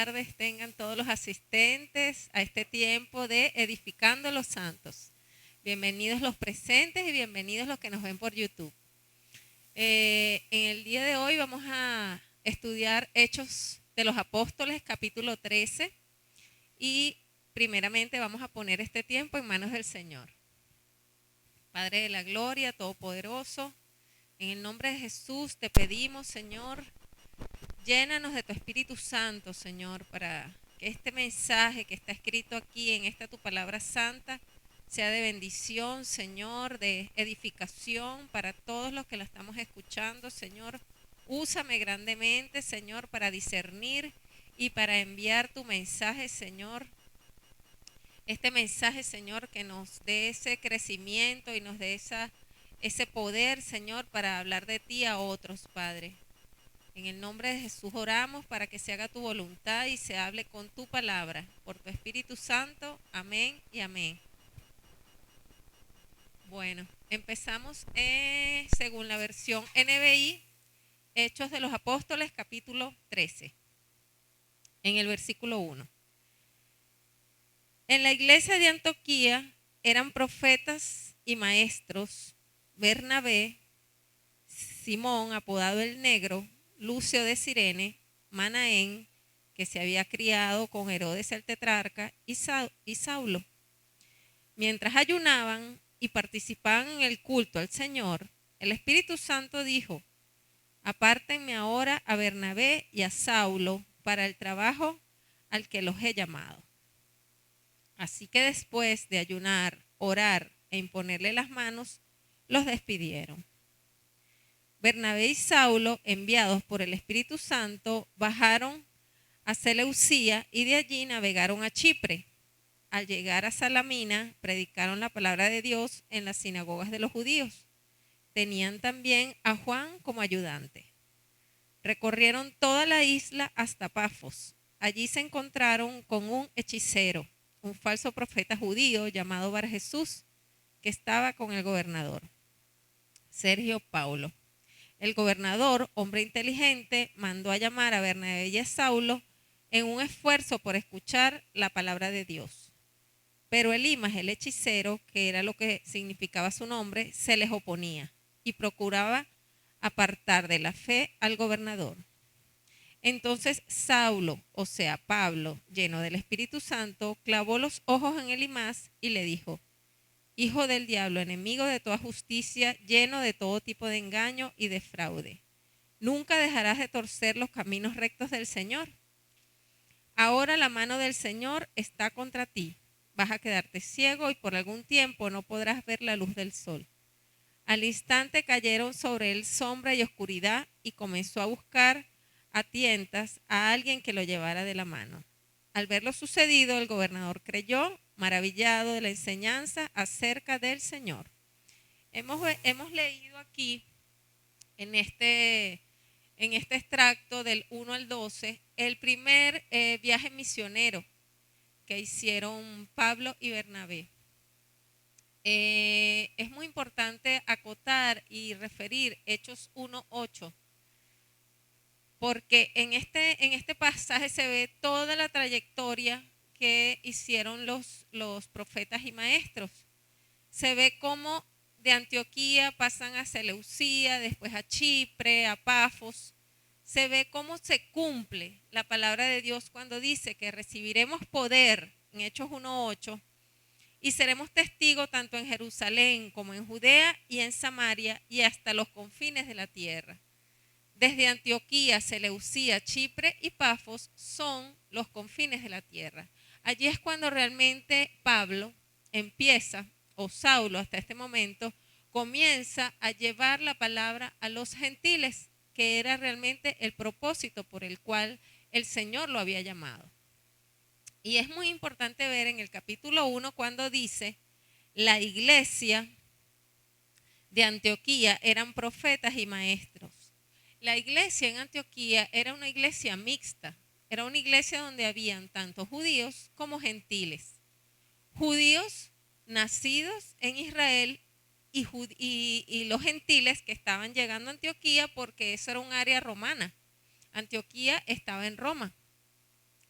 tardes tengan todos los asistentes a este tiempo de Edificando los Santos. Bienvenidos los presentes y bienvenidos los que nos ven por YouTube. En el día de hoy vamos a estudiar Hechos de los Apóstoles, capítulo 13, y primeramente vamos a poner este tiempo en manos del Señor. Padre de la gloria, todopoderoso, en el nombre de Jesús te pedimos, Señor, llénanos de tu Espíritu Santo, Señor, para que este mensaje que está escrito aquí en esta tu palabra santa sea de bendición, Señor, de edificación para todos los que la estamos escuchando, Señor. Úsame grandemente, Señor, para discernir y para enviar tu mensaje, Señor. Este mensaje, Señor, que nos dé ese crecimiento y nos dé ese poder, Señor, para hablar de ti a otros, Padre. En el nombre de Jesús oramos para que se haga tu voluntad y se hable con tu palabra, por tu Espíritu Santo. Amén y amén. Bueno, empezamos según la versión NBI, Hechos de los Apóstoles, capítulo 13, en el versículo 1. En la iglesia de Antioquía eran profetas y maestros Bernabé, Simón, apodado el Negro, Lucio de Cirene, Manaén, que se había criado con Herodes el tetrarca, y Saulo. Mientras ayunaban y participaban en el culto al Señor, el Espíritu Santo dijo: apártenme ahora a Bernabé y a Saulo para el trabajo al que los he llamado. Así que después de ayunar, orar e imponerle las manos, los despidieron. Bernabé y Saulo, enviados por el Espíritu Santo, bajaron a Seleucía y de allí navegaron a Chipre. Al llegar a Salamina, predicaron la palabra de Dios en las sinagogas de los judíos. Tenían también a Juan como ayudante. Recorrieron toda la isla hasta Pafos. Allí se encontraron con un hechicero, un falso profeta judío llamado Barjesús, que estaba con el gobernador, Sergio Paulo. El gobernador, hombre inteligente, mandó a llamar a Bernabé y a Saulo en un esfuerzo por escuchar la palabra de Dios. Pero Elimas, el hechicero, que era lo que significaba su nombre, se les oponía y procuraba apartar de la fe al gobernador. Entonces Saulo, o sea Pablo, lleno del Espíritu Santo, clavó los ojos en Elimas y le dijo: hijo del diablo, enemigo de toda justicia, lleno de todo tipo de engaño y de fraude, ¿nunca dejarás de torcer los caminos rectos del Señor? Ahora la mano del Señor está contra ti. Vas a quedarte ciego y por algún tiempo no podrás ver la luz del sol. Al instante cayeron sobre él sombra y oscuridad y comenzó a buscar a tientas a alguien que lo llevara de la mano. Al ver lo sucedido, el gobernador creyó, maravillado de la enseñanza acerca del Señor. Hemos leído aquí en este extracto del 1 al 12 el primer viaje misionero que hicieron Pablo y Bernabé. Es muy importante acotar y referir Hechos 1:8, porque en este pasaje se ve toda la trayectoria que hicieron los profetas y maestros. Se ve cómo de Antioquía pasan a Seleucía, después a Chipre, a Pafos. Se ve cómo se cumple la palabra de Dios cuando dice que recibiremos poder en Hechos 1:8 y seremos testigos tanto en Jerusalén como en Judea y en Samaria y hasta los confines de la tierra. Desde Antioquía, Seleucía, Chipre y Pafos son los confines de la tierra. Allí es cuando realmente Pablo empieza, o Saulo hasta este momento, comienza a llevar la palabra a los gentiles, que era realmente el propósito por el cual el Señor lo había llamado. Y es muy importante ver en el capítulo 1 cuando dice: la iglesia de Antioquía eran profetas y maestros. La iglesia en Antioquía era una iglesia mixta, era una iglesia donde habían tanto judíos como gentiles. Judíos nacidos en Israel y los gentiles que estaban llegando a Antioquía porque eso era un área romana. Antioquía estaba en Roma.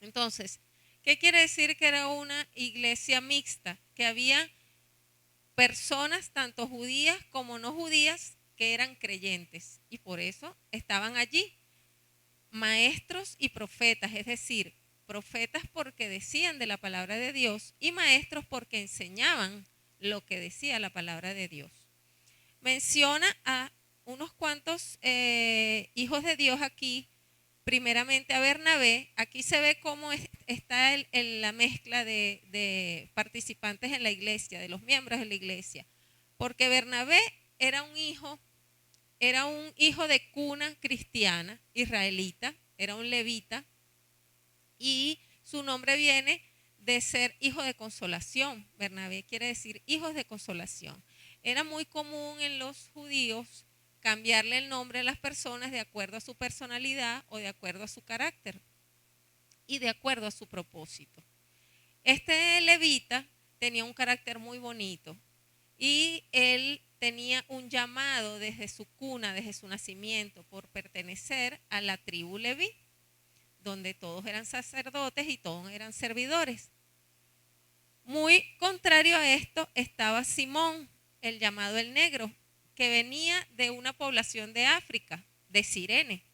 Entonces, ¿qué quiere decir que era una iglesia mixta? Que había personas, tanto judías como no judías, que eran creyentes y por eso estaban allí maestros y profetas, es decir, profetas porque decían de la palabra de Dios y maestros porque enseñaban lo que decía la palabra de Dios. Menciona a unos cuantos hijos de Dios aquí, primeramente a Bernabé. Aquí se ve cómo está la mezcla de participantes en la iglesia, de los miembros de la iglesia, porque Bernabé era un hijo de cuna cristiana, israelita, era un levita, y su nombre viene de ser hijo de consolación. Bernabé quiere decir hijos de consolación. Era muy común en los judíos cambiarle el nombre a las personas de acuerdo a su personalidad o de acuerdo a su carácter y de acuerdo a su propósito. Este levita tenía un carácter muy bonito y él tenía un llamado desde su cuna, desde su nacimiento, por pertenecer a la tribu Leví, donde todos eran sacerdotes y todos eran servidores. Muy contrario a esto estaba Simón, el llamado el Negro, que venía de una población de África, de Cirene.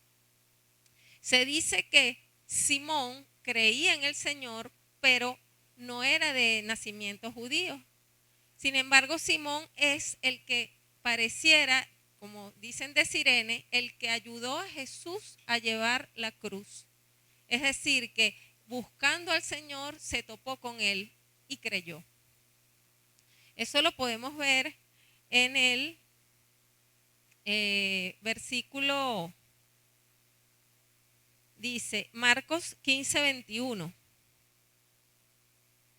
Se dice que Simón creía en el Señor, pero no era de nacimiento judío. Sin embargo, Simón es el que pareciera, como dicen de Cirene, el que ayudó a Jesús a llevar la cruz. Es decir, que buscando al Señor se topó con él y creyó. Eso lo podemos ver en el versículo, dice Marcos 15:21.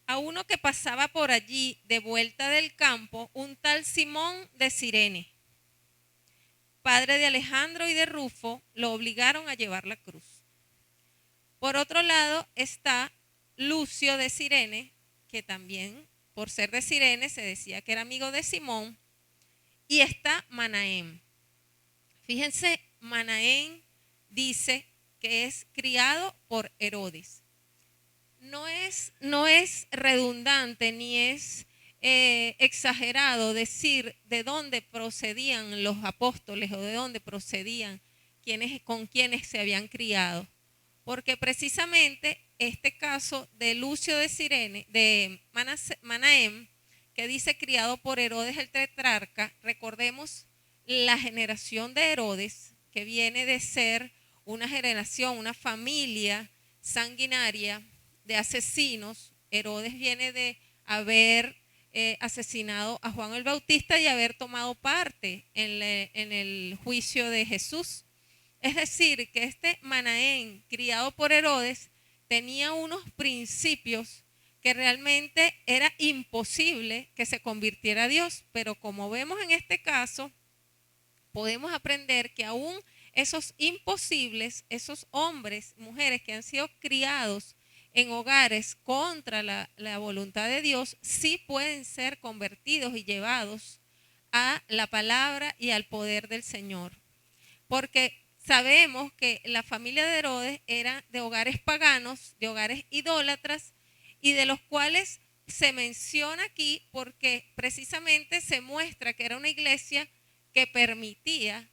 A uno que pasaba por allí de vuelta del campo, un tal Simón de Cirene, padre de Alejandro y de Rufo, lo obligaron a llevar la cruz. Por otro lado está Lucio de Cirene, que también por ser de Cirene se decía que era amigo de Simón, y está Manaén. Fíjense, Manaén dice que es criado por Herodes. No es redundante ni es exagerado decir de dónde procedían los apóstoles o de dónde procedían con quienes se habían criado. Porque precisamente este caso de Lucio de Cirene, de Manaén, que dice criado por Herodes el tetrarca, recordemos la generación de Herodes, que viene de ser una generación, una familia sanguinaria de asesinos. Herodes viene de haber asesinado a Juan el Bautista y haber tomado parte en el juicio de Jesús. Es decir, que este Manaén, criado por Herodes, tenía unos principios que realmente era imposible que se convirtiera a Dios, pero como vemos en este caso, podemos aprender que aún esos imposibles, esos hombres, mujeres que han sido criados en hogares contra la voluntad de Dios, sí pueden ser convertidos y llevados a la palabra y al poder del Señor. Porque sabemos que la familia de Herodes era de hogares paganos, de hogares idólatras, y de los cuales se menciona aquí porque precisamente se muestra que era una iglesia que permitía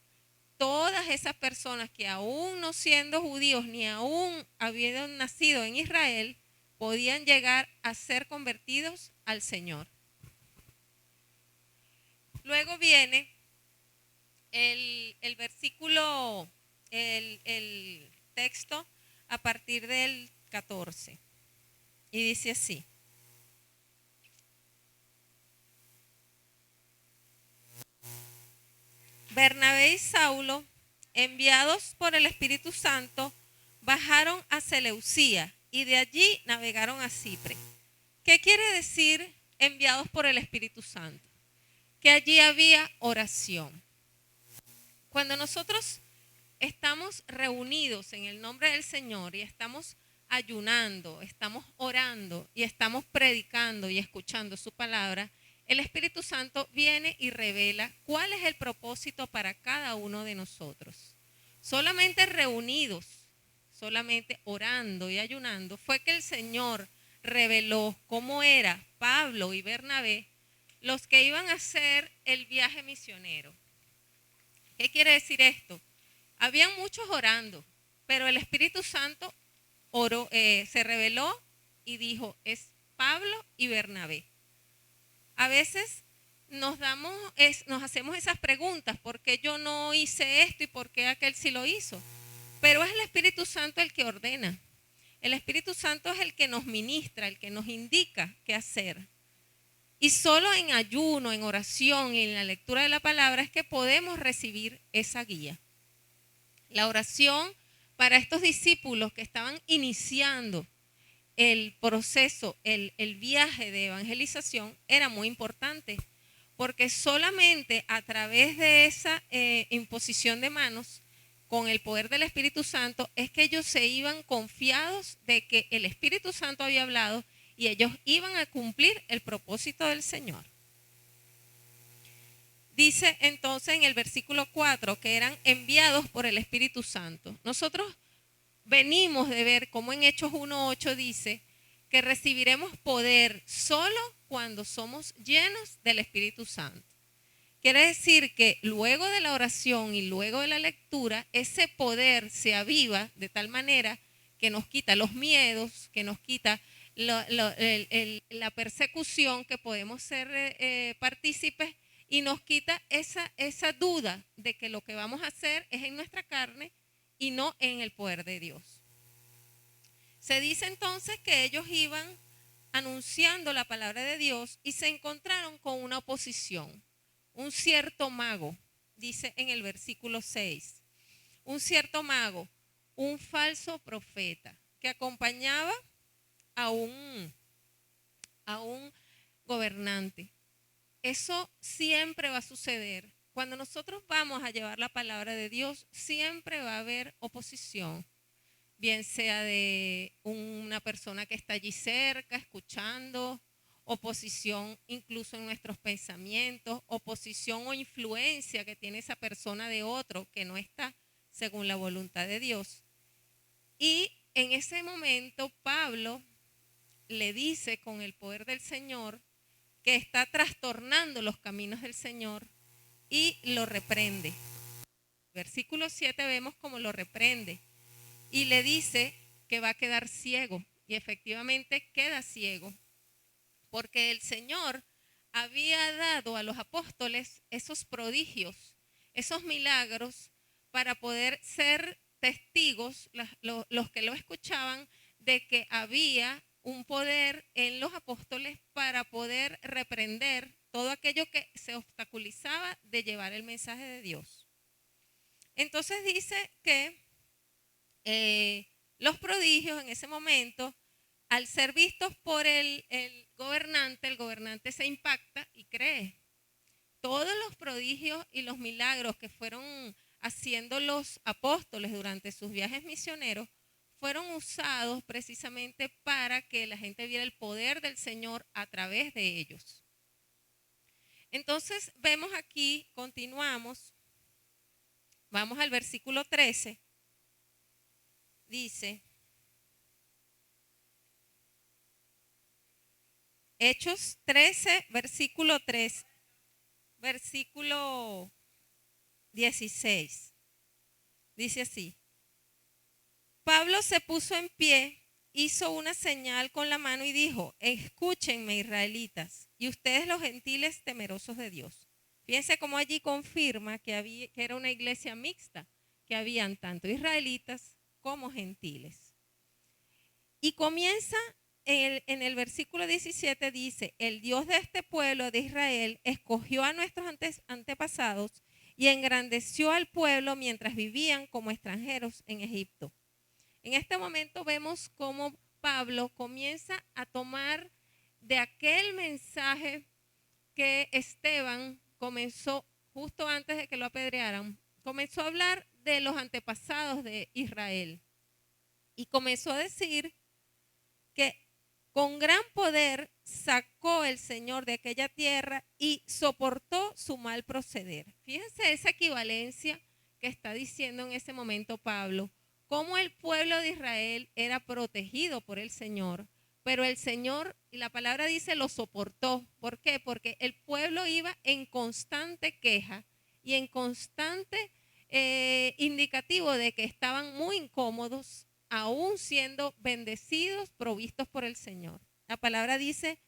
todas esas personas que aún no siendo judíos ni aún habiendo nacido en Israel, podían llegar a ser convertidos al Señor. Luego viene el versículo, el texto a partir del 14. Y dice así: Bernabé y Saulo, enviados por el Espíritu Santo, bajaron a Seleucía y de allí navegaron a Chipre. ¿Qué quiere decir enviados por el Espíritu Santo? Que allí había oración. Cuando nosotros estamos reunidos en el nombre del Señor y estamos ayunando, estamos orando y estamos predicando y escuchando su palabra, el Espíritu Santo viene y revela cuál es el propósito para cada uno de nosotros. Solamente reunidos, solamente orando y ayunando, fue que el Señor reveló cómo era Pablo y Bernabé los que iban a hacer el viaje misionero. ¿Qué quiere decir esto? Habían muchos orando, pero el Espíritu Santo se reveló y dijo, es Pablo y Bernabé. A veces nos hacemos esas preguntas, ¿por qué yo no hice esto y por qué aquel sí lo hizo? Pero es el Espíritu Santo el que ordena. El Espíritu Santo es el que nos ministra, el que nos indica qué hacer. Y solo en ayuno, en oración y en la lectura de la palabra es que podemos recibir esa guía. La oración para estos discípulos que estaban iniciando el proceso, el viaje de evangelización era muy importante, porque solamente a través de esa imposición de manos, con el poder del Espíritu Santo, es que ellos se iban confiados de que el Espíritu Santo había hablado y ellos iban a cumplir el propósito del Señor. Dice entonces en el versículo 4 que eran enviados por el Espíritu Santo. Nosotros venimos de ver cómo en Hechos 1:8 dice que recibiremos poder solo cuando somos llenos del Espíritu Santo. Quiere decir que luego de la oración y luego de la lectura, ese poder se aviva de tal manera que nos quita los miedos, que nos quita la persecución, que podemos ser partícipes, y nos quita esa duda de que lo que vamos a hacer es en nuestra carne y no en el poder de Dios. Se dice entonces que ellos iban anunciando la palabra de Dios y se encontraron con una oposición. Un cierto mago, dice en el versículo 6, un cierto mago, un falso profeta que acompañaba a un gobernante. Eso siempre va a suceder. Cuando nosotros vamos a llevar la palabra de Dios, siempre va a haber oposición, bien sea de una persona que está allí cerca, escuchando, oposición incluso en nuestros pensamientos, oposición o influencia que tiene esa persona de otro que no está según la voluntad de Dios. Y en ese momento Pablo le dice con el poder del Señor que está trastornando los caminos del Señor y lo reprende. Versículo 7 vemos cómo lo reprende y le dice que va a quedar ciego, y efectivamente queda ciego, porque el Señor había dado a los apóstoles esos prodigios, esos milagros, para poder ser testigos, los que lo escuchaban, de que había un poder en los apóstoles para poder reprender todo aquello que se obstaculizaba de llevar el mensaje de Dios. Entonces dice que los prodigios en ese momento, al ser vistos por el gobernante se impacta y cree. Todos los prodigios y los milagros que fueron haciendo los apóstoles durante sus viajes misioneros fueron usados precisamente para que la gente viera el poder del Señor a través de ellos. Entonces vemos aquí, continuamos, vamos al versículo 13, dice, Hechos 13, versículo 3, versículo 16, dice así: Pablo se puso en pie, hizo una señal con la mano y dijo: escúchenme, israelitas, y ustedes los gentiles temerosos de Dios. Fíjense cómo allí confirma que era una iglesia mixta, que habían tanto israelitas como gentiles. Y comienza en el versículo 17, dice: el Dios de este pueblo de Israel escogió a nuestros antepasados y engrandeció al pueblo mientras vivían como extranjeros en Egipto. En este momento vemos cómo Pablo comienza a tomar de aquel mensaje que Esteban comenzó justo antes de que lo apedrearan. Comenzó a hablar de los antepasados de Israel y comenzó a decir que con gran poder sacó el Señor de aquella tierra y soportó su mal proceder. Fíjense esa equivalencia que está diciendo en ese momento Pablo. cómo el pueblo de Israel era protegido por el Señor, pero el Señor, y la palabra dice, lo soportó. ¿Por qué? Porque el pueblo iba en constante queja y en constante indicativo de que estaban muy incómodos, aún siendo bendecidos, provistos por el Señor. La palabra dice,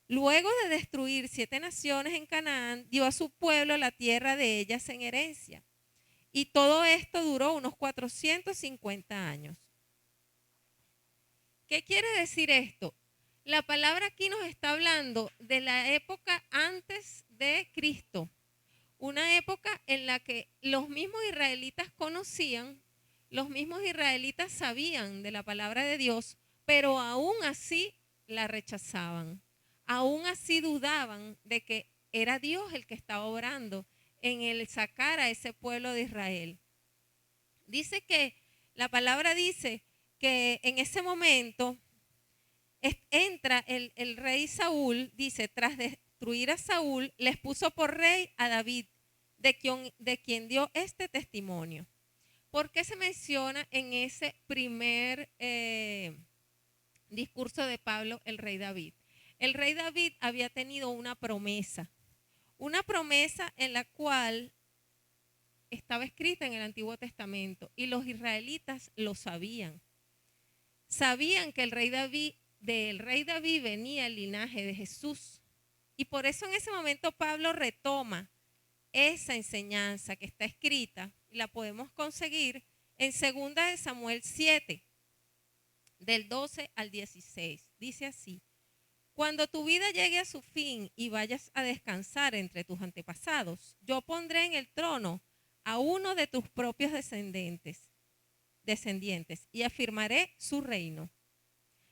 luego de destruir 7 naciones en Canaán, dio a su pueblo la tierra de ellas en herencia. Y todo esto duró unos 450 años. ¿Qué quiere decir esto? La palabra aquí nos está hablando de la época antes de Cristo, una época en la que los mismos israelitas conocían, los mismos israelitas sabían de la palabra de Dios, pero aún así la rechazaban, aún así dudaban de que era Dios el que estaba obrando en el sacar a ese pueblo de Israel. Dice que, la palabra dice que en ese momento entra el rey Saúl, dice, tras destruir a Saúl, les puso por rey a David, de quien dio este testimonio. ¿Por qué se menciona en ese primer discurso de Pablo el rey David? El rey David había tenido una promesa en la cual estaba escrita en el Antiguo Testamento y los israelitas lo sabían. Sabían que del rey David venía el linaje de Jesús. Y por eso en ese momento Pablo retoma esa enseñanza que está escrita y la podemos conseguir en 2 de Samuel 7, del 12 al 16. Dice así: cuando tu vida llegue a su fin y vayas a descansar entre tus antepasados, yo pondré en el trono a uno de tus propios descendientes y afirmaré su reino.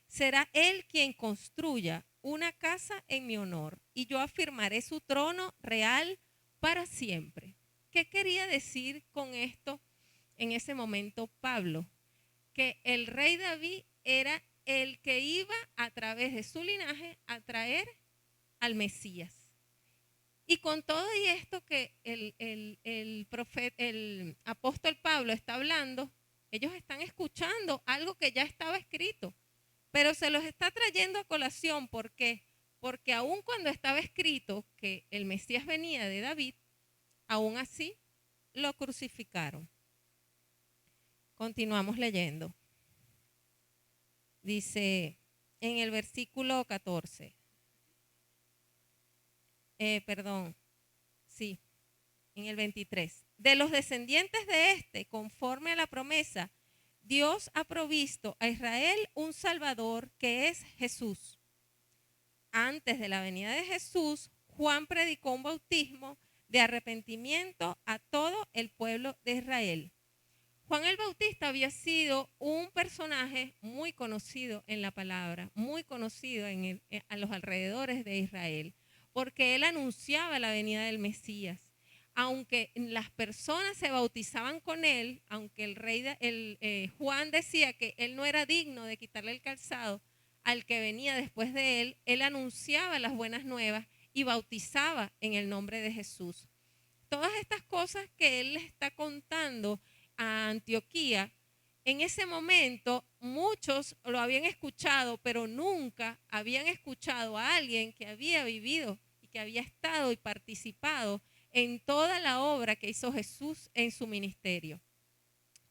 Será él quien construya una casa en mi honor y yo afirmaré su trono real para siempre. ¿Qué quería decir con esto en ese momento Pablo? Que el rey David era el que iba a través de su linaje a traer al Mesías. Y con todo y esto que el apóstol Pablo está hablando, ellos están escuchando algo que ya estaba escrito, pero se los está trayendo a colación. ¿Por qué? Porque aun cuando estaba escrito que el Mesías venía de David, aún así lo crucificaron. Continuamos leyendo. Dice en el versículo 14, en el 23. De los descendientes de este, conforme a la promesa, Dios ha provisto a Israel un Salvador que es Jesús. Antes de la venida de Jesús, Juan predicó un bautismo de arrepentimiento a todo el pueblo de Israel. Juan el Bautista había sido un personaje muy conocido en la palabra, muy conocido a los alrededores de Israel, porque él anunciaba la venida del Mesías. Aunque las personas se bautizaban con él, aunque Juan decía que él no era digno de quitarle el calzado al que venía después de él, él anunciaba las buenas nuevas y bautizaba en el nombre de Jesús. Todas estas cosas que él les está contando a Antioquía, en ese momento muchos lo habían escuchado, pero nunca habían escuchado a alguien que había vivido y que había estado y participado en toda la obra que hizo Jesús en su ministerio.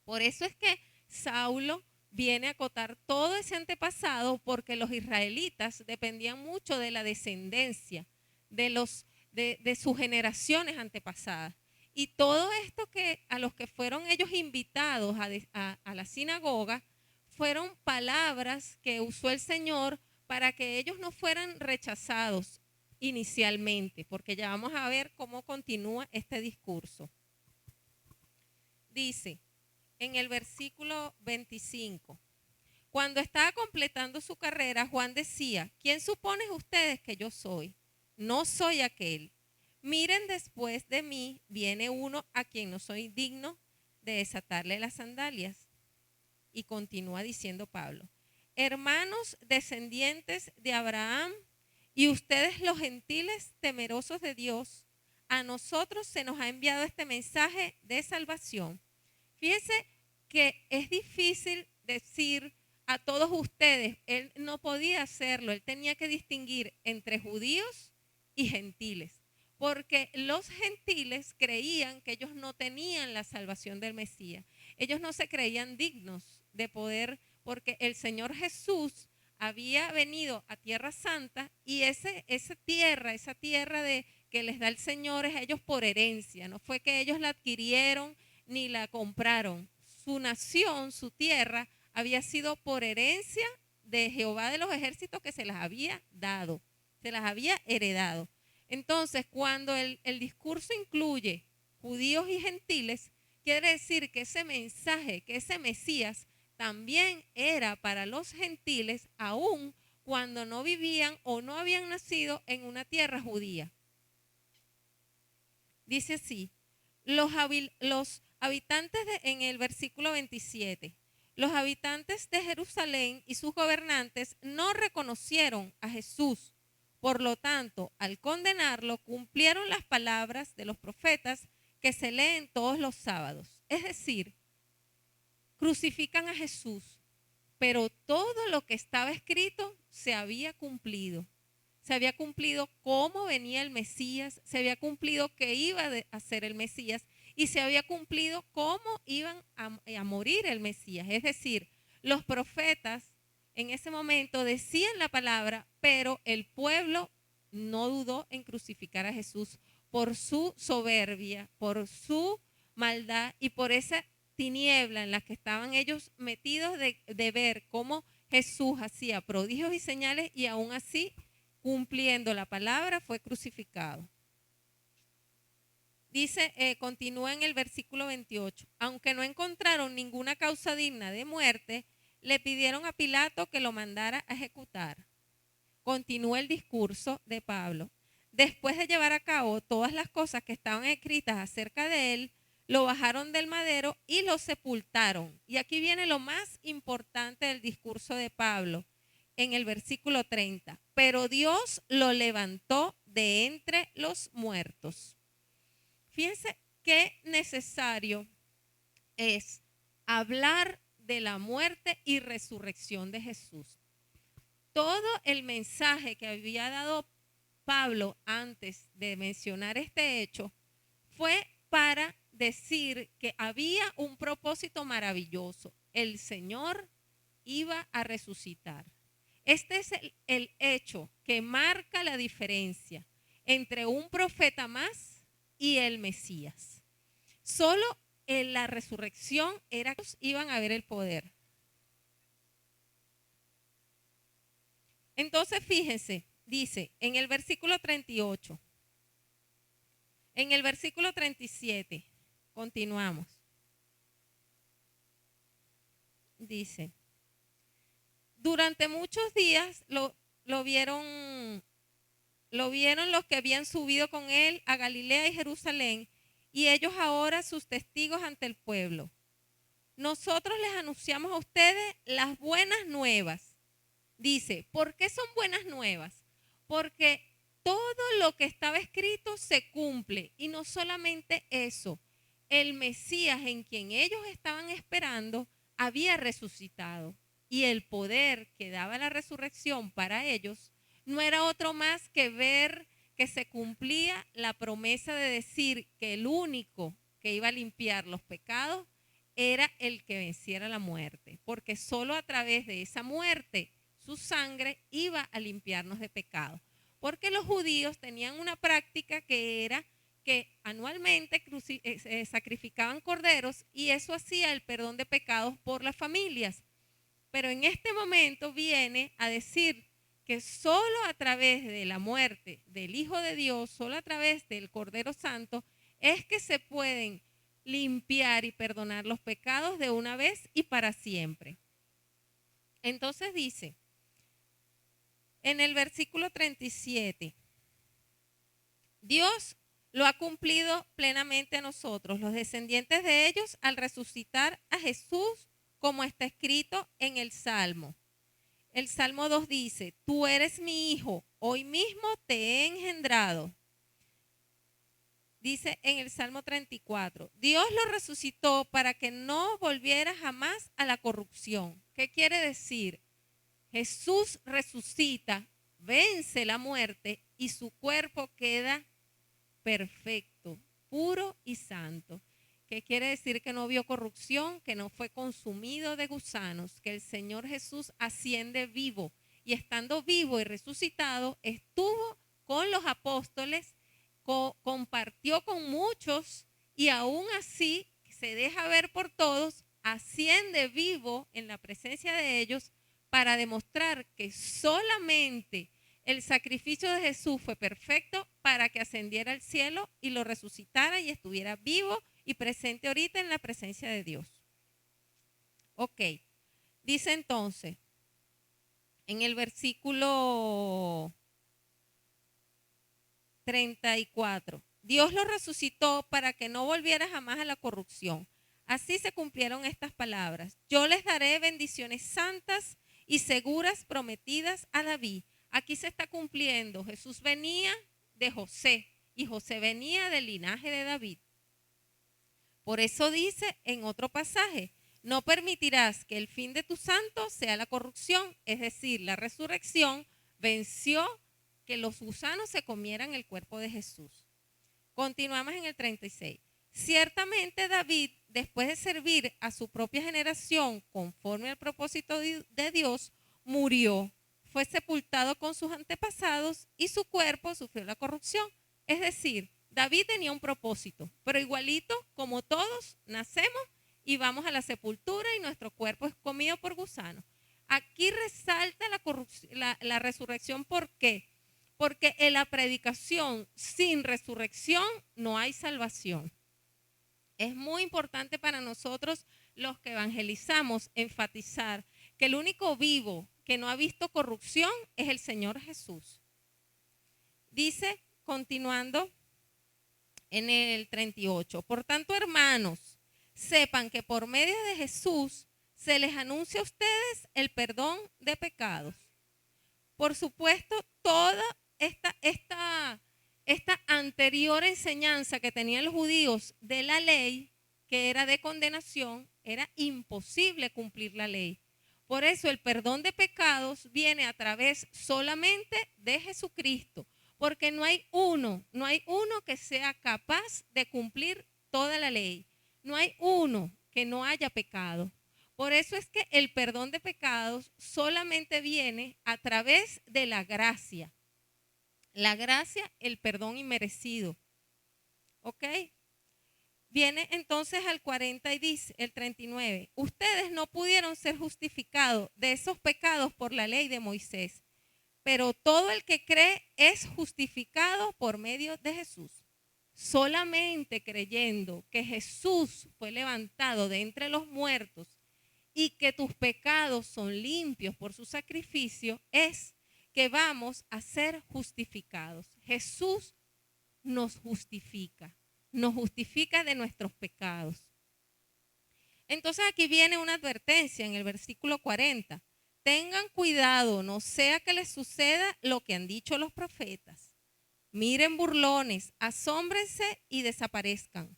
Por eso es que Saulo viene a acotar todo ese antepasado, porque los israelitas dependían mucho de la descendencia de sus generaciones antepasadas. Y todo esto a los que fueron ellos invitados a la sinagoga fueron palabras que usó el Señor para que ellos no fueran rechazados inicialmente, porque ya vamos a ver cómo continúa este discurso. Dice en el versículo 25, cuando estaba completando su carrera, Juan decía: ¿quién suponen ustedes que yo soy? No soy aquel. Miren, después de mí viene uno a quien no soy digno de desatarle las sandalias. Y continúa diciendo Pablo: hermanos descendientes de Abraham y ustedes los gentiles temerosos de Dios, a nosotros se nos ha enviado este mensaje de salvación. Fíjense porque es difícil decir a todos ustedes, él no podía hacerlo, él tenía que distinguir entre judíos y gentiles, porque los gentiles creían que ellos no tenían la salvación del Mesías, ellos no se creían dignos de poder, porque el Señor Jesús había venido a Tierra Santa y esa tierra de que les da el Señor es a ellos por herencia, no fue que ellos la adquirieron ni la compraron, su nación, su tierra había sido por herencia de Jehová de los ejércitos que se las había dado, se las había heredado. Entonces, cuando el discurso incluye judíos y gentiles, quiere decir que ese mensaje, que ese Mesías también era para los gentiles, aun cuando no vivían o no habían nacido en una tierra judía. Dice así, los habitantes en el versículo 27, los habitantes de Jerusalén y sus gobernantes no reconocieron a Jesús. Por lo tanto, al condenarlo, cumplieron las palabras de los profetas que se leen todos los sábados. Es decir, crucifican a Jesús, pero todo lo que estaba escrito se había cumplido. Se había cumplido cómo venía el Mesías, se había cumplido que iba a ser el Mesías y se había cumplido cómo iban a morir el Mesías. Es decir, los profetas en ese momento decían la palabra, pero el pueblo no dudó en crucificar a Jesús por su soberbia, por su maldad y por esa tiniebla en la que estaban ellos metidos de ver cómo Jesús hacía prodigios y señales y aún así, cumpliendo la palabra, fue crucificado. Dice, continúa en el versículo 28, aunque no encontraron ninguna causa digna de muerte, le pidieron a Pilato que lo mandara a ejecutar. Continúa el discurso de Pablo. Después de llevar a cabo todas las cosas que estaban escritas acerca de él, lo bajaron del madero y lo sepultaron. Y aquí viene lo más importante del discurso de Pablo, en el versículo 30. Pero Dios lo levantó de entre los muertos. Fíjense qué necesario es hablar de la muerte y resurrección de Jesús. Todo el mensaje que había dado Pablo antes de mencionar este hecho fue para decir que había un propósito maravilloso. El Señor iba a resucitar. Este es el hecho que marca la diferencia entre un profeta más y el Mesías. Solo en la resurrección era que iban a ver el poder. Entonces, fíjense, dice en el versículo 38, en el versículo 37, continuamos. Dice, durante muchos días lo vieron los que habían subido con él a Galilea y Jerusalén, y ellos ahora sus testigos ante el pueblo. Nosotros les anunciamos a ustedes las buenas nuevas. Dice, ¿por qué son buenas nuevas? Porque todo lo que estaba escrito se cumple, y no solamente eso, el Mesías en quien ellos estaban esperando había resucitado, y el poder que daba la resurrección para ellos no era otro más que ver que se cumplía la promesa de decir que el único que iba a limpiar los pecados era el que venciera la muerte, porque solo a través de esa muerte su sangre iba a limpiarnos de pecado. Porque los judíos tenían una práctica que era que anualmente sacrificaban corderos y eso hacía el perdón de pecados por las familias. Pero en este momento viene a decir que solo a través de la muerte del Hijo de Dios, solo a través del Cordero Santo, es que se pueden limpiar y perdonar los pecados de una vez y para siempre. Entonces dice, en el versículo 37, Dios lo ha cumplido plenamente a nosotros, los descendientes de ellos, al resucitar a Jesús, como está escrito en el Salmo. El Salmo 2 dice, tú eres mi hijo, hoy mismo te he engendrado. Dice en el Salmo 34, Dios lo resucitó para que no volviera jamás a la corrupción. ¿Qué quiere decir? Jesús resucita, vence la muerte y su cuerpo queda perfecto, puro y santo. ¿Qué quiere decir? Que no vio corrupción, que no fue consumido de gusanos, que el Señor Jesús asciende vivo y estando vivo y resucitado estuvo con los apóstoles, compartió con muchos y aún así se deja ver por todos, asciende vivo en la presencia de ellos para demostrar que solamente el sacrificio de Jesús fue perfecto para que ascendiera al cielo y lo resucitara y estuviera vivo y presente ahorita en la presencia de Dios. Ok, dice entonces en el versículo 34, Dios lo resucitó para que no volviera jamás a la corrupción. Así se cumplieron estas palabras. Yo les daré bendiciones santas y seguras prometidas a David. Aquí se está cumpliendo. Jesús venía de José y José venía del linaje de David. Por eso dice en otro pasaje, no permitirás que el fin de tu santo sea la corrupción, es decir, la resurrección venció que los gusanos se comieran el cuerpo de Jesús. Continuamos en el 36. Ciertamente David, después de servir a su propia generación conforme al propósito de Dios, murió, fue sepultado con sus antepasados y su cuerpo sufrió la corrupción. Es decir, David tenía un propósito, pero igualito como todos nacemos y vamos a la sepultura y nuestro cuerpo es comido por gusanos. Aquí resalta la resurrección. ¿Por qué? Porque en la predicación sin resurrección no hay salvación. Es muy importante para nosotros los que evangelizamos enfatizar que el único vivo que no ha visto corrupción es el Señor Jesús. Dice, continuando en el 38, por tanto, hermanos, sepan que por medio de Jesús se les anuncia a ustedes el perdón de pecados. Por supuesto, toda esta anterior enseñanza que tenían los judíos de la ley, que era de condenación, era imposible cumplir la ley. Por eso el perdón de pecados viene a través solamente de Jesucristo, porque no hay uno que sea capaz de cumplir toda la ley. No hay uno que no haya pecado. Por eso es que el perdón de pecados solamente viene a través de la gracia. La gracia, el perdón inmerecido. ¿Ok? Viene entonces al 40 y dice, el 39. Ustedes no pudieron ser justificados de esos pecados por la ley de Moisés, pero todo el que cree es justificado por medio de Jesús. Solamente creyendo que Jesús fue levantado de entre los muertos y que tus pecados son limpios por su sacrificio, es que vamos a ser justificados. Jesús nos justifica de nuestros pecados. Entonces aquí viene una advertencia en el versículo 40. Tengan cuidado, no sea que les suceda lo que han dicho los profetas. Miren burlones, asómbrense y desaparezcan.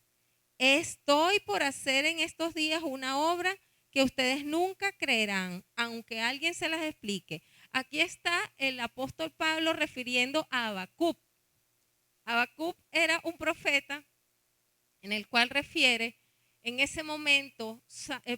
Estoy por hacer en estos días una obra que ustedes nunca creerán, aunque alguien se las explique. Aquí está el apóstol Pablo refiriendo a Habacuc. Habacuc era un profeta en el cual refiere en ese momento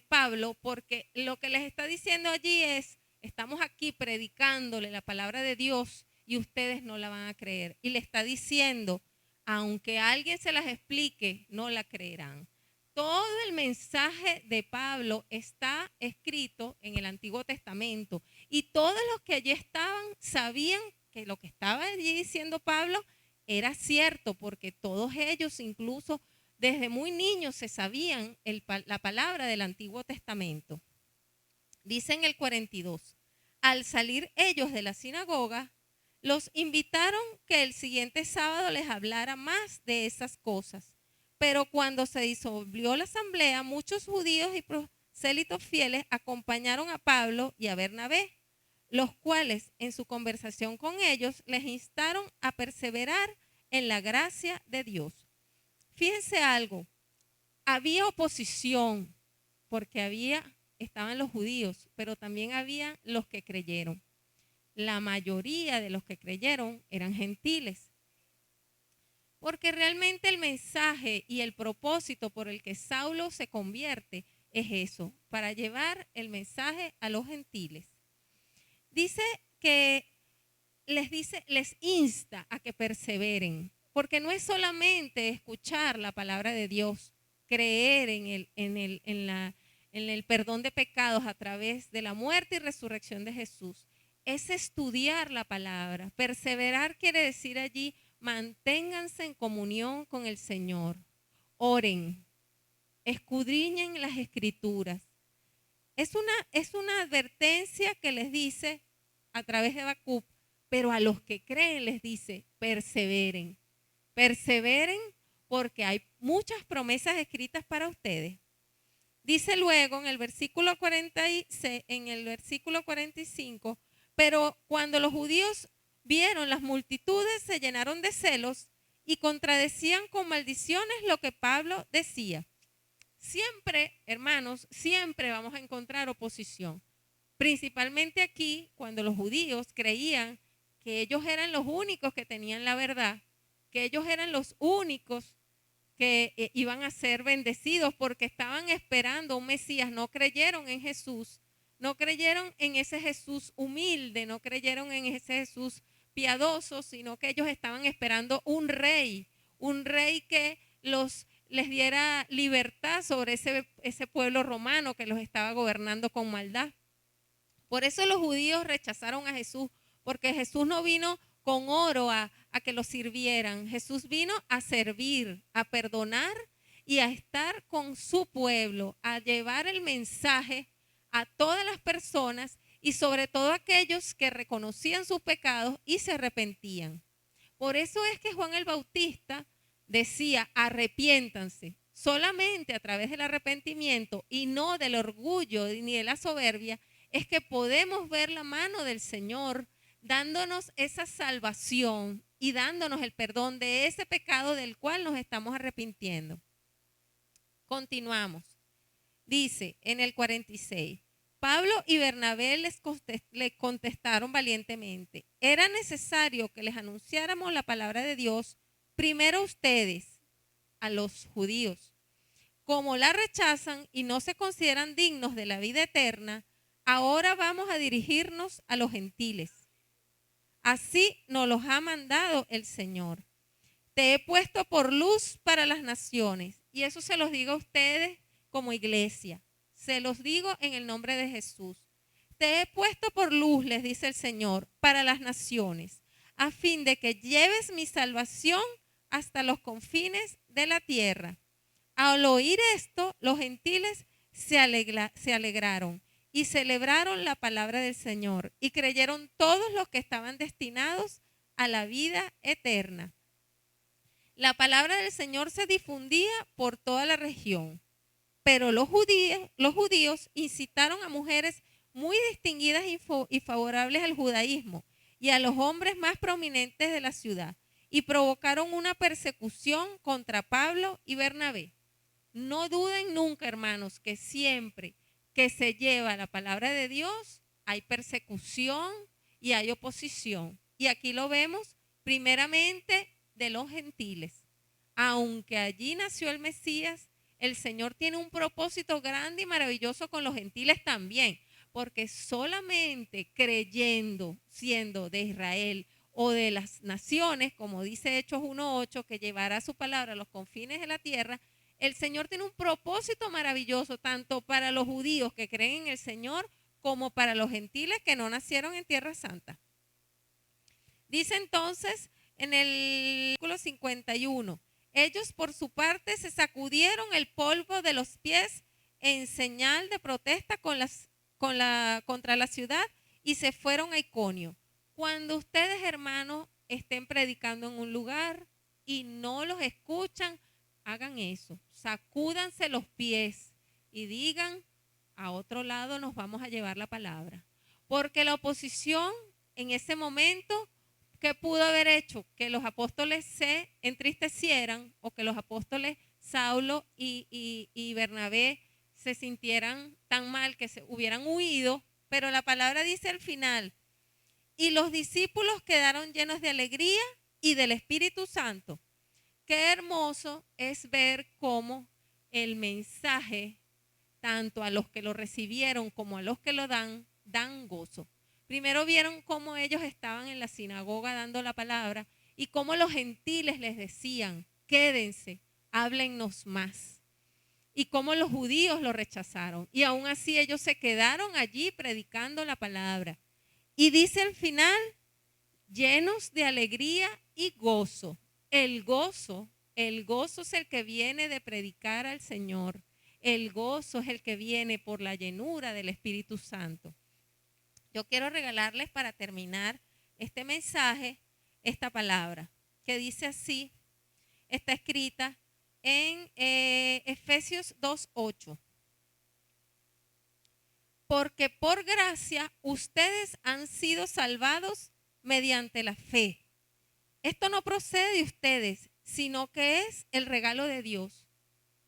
Pablo, porque lo que les está diciendo allí es, estamos aquí predicándole la palabra de Dios y ustedes no la van a creer. Y le está diciendo, aunque alguien se las explique, no la creerán. Todo el mensaje de Pablo está escrito en el Antiguo Testamento y todos los que allí estaban sabían que lo que estaba allí diciendo Pablo era cierto, porque todos ellos incluso desde muy niños se sabían la palabra del Antiguo Testamento. Dice en el 42, al salir ellos de la sinagoga, los invitaron que el siguiente sábado les hablara más de esas cosas. Pero cuando se disolvió la asamblea, muchos judíos y prosélitos fieles acompañaron a Pablo y a Bernabé, los cuales en su conversación con ellos les instaron a perseverar en la gracia de Dios. fíjense algo, había oposición porque estaban los judíos, pero también había los que creyeron. La mayoría de los que creyeron eran gentiles. Porque realmente el mensaje y el propósito por el que Saulo se convierte es eso, para llevar el mensaje a los gentiles. Dice que les insta a que perseveren, porque no es solamente escuchar la palabra de Dios, creer en el perdón de pecados a través de la muerte y resurrección de Jesús. Es estudiar la palabra. Perseverar quiere decir allí, manténganse en comunión con el Señor. Oren, escudriñen las Escrituras. Es una advertencia que les dice a través de Habacuc, pero a los que creen les dice, perseveren. Perseveren porque hay muchas promesas escritas para ustedes. Dice luego en el versículo 45, pero cuando los judíos vieron las multitudes, se llenaron de celos y contradecían con maldiciones lo que Pablo decía. Siempre, hermanos, siempre vamos a encontrar oposición. Principalmente aquí, cuando los judíos creían que ellos eran los únicos que tenían la verdad, que ellos eran los únicos que iban a ser bendecidos porque estaban esperando un Mesías, no creyeron en Jesús, no creyeron en ese Jesús humilde, no creyeron en ese Jesús piadoso, sino que ellos estaban esperando un rey que les diera libertad sobre ese pueblo romano que los estaba gobernando con maldad. Por eso los judíos rechazaron a Jesús, porque Jesús no vino con oro a que lo sirvieran. Jesús vino a servir, a perdonar y a estar con su pueblo, a llevar el mensaje a todas las personas y sobre todo a aquellos que reconocían sus pecados y se arrepentían. Por eso es que Juan el Bautista decía, arrepiéntanse. Solamente a través del arrepentimiento y no del orgullo ni de la soberbia es que podemos ver la mano del Señor dándonos esa salvación y dándonos el perdón de ese pecado del cual nos estamos arrepintiendo. Continuamos. Dice en el 46, Pablo y Bernabé les contestaron valientemente, era necesario que les anunciáramos la palabra de Dios primero a ustedes, a los judíos. Como la rechazan y no se consideran dignos de la vida eterna, ahora vamos a dirigirnos a los gentiles. Así nos los ha mandado el Señor. Te he puesto por luz para las naciones. Y eso se los digo a ustedes como iglesia. Se los digo en el nombre de Jesús. Te he puesto por luz, les dice el Señor, para las naciones, a fin de que lleves mi salvación hasta los confines de la tierra. Al oír esto, los gentiles se alegraron y celebraron la palabra del Señor y creyeron todos los que estaban destinados a la vida eterna. La palabra del Señor se difundía por toda la región, pero los judíos incitaron a mujeres muy distinguidas y favorables al judaísmo y a los hombres más prominentes de la ciudad y provocaron una persecución contra Pablo y Bernabé. No duden nunca, hermanos, que siempre que se lleva la palabra de Dios hay persecución y hay oposición. Y aquí lo vemos primeramente de los gentiles. Aunque allí nació el Mesías, el Señor tiene un propósito grande y maravilloso con los gentiles también, porque solamente creyendo, siendo de Israel o de las naciones, como dice Hechos 1:8, que llevará su palabra a los confines de la tierra, el Señor tiene un propósito maravilloso tanto para los judíos que creen en el Señor como para los gentiles que no nacieron en Tierra Santa. Dice entonces en el versículo 51, ellos por su parte se sacudieron el polvo de los pies en señal de protesta contra la ciudad y se fueron a Iconio. Cuando ustedes, hermanos, estén predicando en un lugar y no los escuchan, hagan eso, sacúdanse los pies y digan, a otro lado nos vamos a llevar la palabra. Porque la oposición en ese momento ¿Qué pudo haber hecho? Que los apóstoles se entristecieran o que los apóstoles Saulo y Bernabé se sintieran tan mal que se hubieran huido, pero la palabra dice al final, y los discípulos quedaron llenos de alegría y del Espíritu Santo. Qué hermoso es ver cómo el mensaje, tanto a los que lo recibieron como a los que lo dan gozo. Primero vieron cómo ellos estaban en la sinagoga dando la palabra y cómo los gentiles les decían, quédense, háblennos más. Y cómo los judíos lo rechazaron. Y aún así ellos se quedaron allí predicando la palabra. Y dice al final, llenos de alegría y gozo. El gozo es el que viene de predicar al Señor. El gozo es el que viene por la llenura del Espíritu Santo. Yo quiero regalarles para terminar este mensaje, esta palabra, que dice así, está escrita en Efesios 2:8. Porque por gracia ustedes han sido salvados mediante la fe. Esto no procede de ustedes, sino que es el regalo de Dios.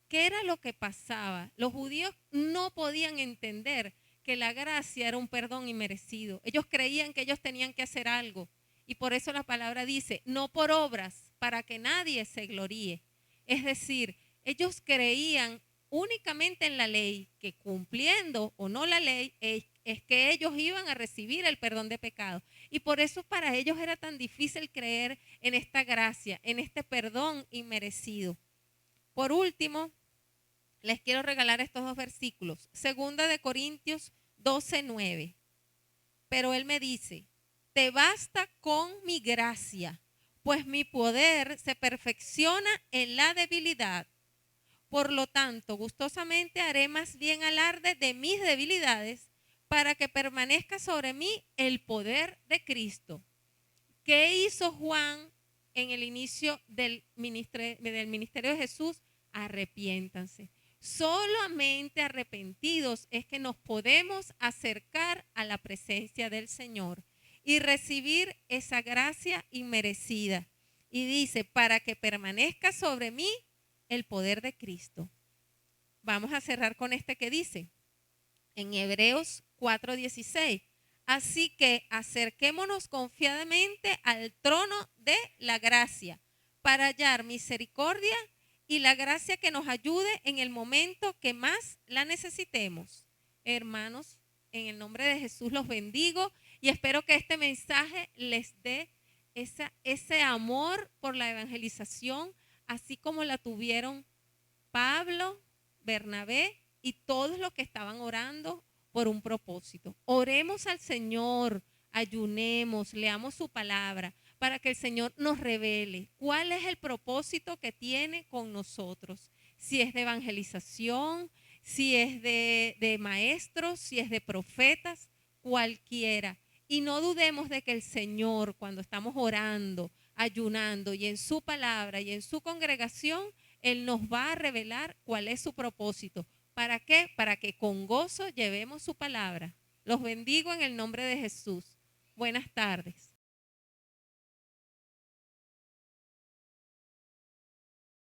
¿Qué era lo que pasaba? Los judíos no podían entender que la gracia era un perdón inmerecido. Ellos creían que ellos tenían que hacer algo. Y por eso la palabra dice, no por obras, para que nadie se gloríe. Es decir, ellos creían únicamente en la ley, que cumpliendo o no la ley, es que ellos iban a recibir el perdón de pecados. Y por eso para ellos era tan difícil creer en esta gracia, en este perdón inmerecido. Por último, les quiero regalar estos dos versículos. 2 de Corintios 12:9. Pero él me dice, te basta con mi gracia, pues mi poder se perfecciona en la debilidad. Por lo tanto, gustosamente haré más bien alarde de mis debilidades para que permanezca sobre mí el poder de Cristo. ¿Qué hizo Juan en el inicio del ministerio de Jesús? Arrepiéntanse. Solamente arrepentidos es que nos podemos acercar a la presencia del Señor y recibir esa gracia inmerecida. Y dice, para que permanezca sobre mí el poder de Cristo. Vamos a cerrar con este que dice en Hebreos 4:16. Así que acerquémonos confiadamente al trono de la gracia para hallar misericordia y la gracia que nos ayude en el momento que más la necesitemos. Hermanos, en el nombre de Jesús los bendigo y espero que este mensaje les dé ese amor por la evangelización, así como la tuvieron Pablo, Bernabé y todos los que estaban orando por un propósito. Oremos al Señor, ayunemos, leamos su palabra para que el Señor nos revele cuál es el propósito que tiene con nosotros. Si es de evangelización, si es de maestros, si es de profetas, cualquiera. Y no dudemos de que el Señor, cuando estamos orando, ayunando y en su palabra y en su congregación, Él nos va a revelar cuál es su propósito. ¿Para qué? Para que con gozo llevemos su palabra. Los bendigo en el nombre de Jesús. Buenas tardes.